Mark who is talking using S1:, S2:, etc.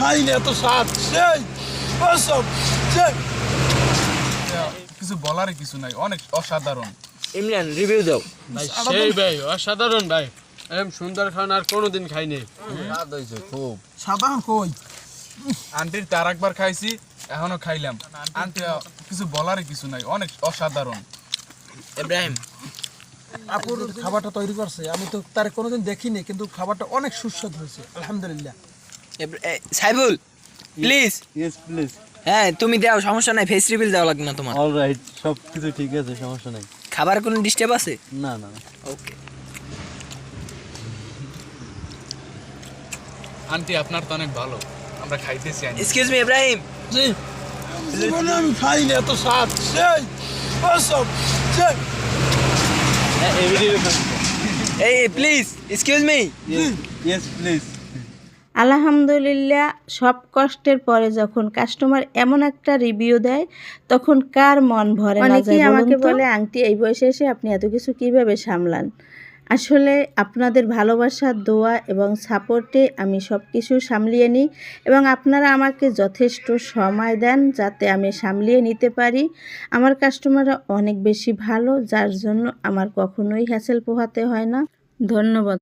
S1: খাইনি এত স্বাদ সেই অসম সেই
S2: কিছু বলারই কিছু নাই, অনেক অসাধারণ।
S3: ইমরান রিভিউ দাও।
S4: ভাই সেই ভাই অসাধারণ ভাই, এরকম সুন্দর খান আর কোনোদিন খাইনি।
S3: স্বাদ হয়েছে খুব।
S1: সাধারণ কই
S2: আন্টির তার একবার খাইছি, এখনো খাইলাম। আন্টি কিছু বলারই কিছু নাই, অনেক অসাধারণ।
S3: ইব্রাহিম
S1: আপুর খাবারটা তৈরি করছে, আমি তো তার কোনোদিন দেখিনি, কিন্তু খাবারটা অনেক সুস্বাদু হয়েছে আলহামদুলিল্লাহ।
S3: সাইবুল প্লিজ।
S5: Yes please.
S3: হ্যাঁ তুমি দাও, সমস্যা নাই, ফেস রিভিল দেওয়া লাগবে না তোমার।
S5: অলরাইট, সব কিছু ঠিক আছে, সমস্যা নাই।
S3: খাবার কোনো ডিস্টার্ব আছে?
S5: না না না।
S3: ওকে।
S2: আন্টি আপনার তো অনেক ভালো, আমরা খাইতেছি।
S3: Excuse me Ibrahim.
S1: জি জীবনে আমি খাইনি এত স্বাদ সেই অসম সেই
S3: এই please excuse me.
S5: Yes please.
S6: আলহামদুলিল্লাহ, সব কষ্টের পরে যখন কাস্টমার এমন একটা রিভিউ দেয় তখন কার মন ভরে না? অনেকেই আমাকে বলে আংটি এই বয়সে এসে আপনি এত কিছু কিভাবে সামলান। আসলে আপনাদের ভালোবাসার দোয়া এবং সাপোর্টে আমি সব কিছু সামলিয়ে নিই, এবং আপনারা আমাকে যথেষ্ট সময় দেন যাতে আমি সামলিয়ে নিতে পারি। আমার কাস্টমাররা অনেক বেশি ভালো, যার জন্য আমার কখনোই হ্যাসেল পোহাতে হয় না। ধন্যবাদ।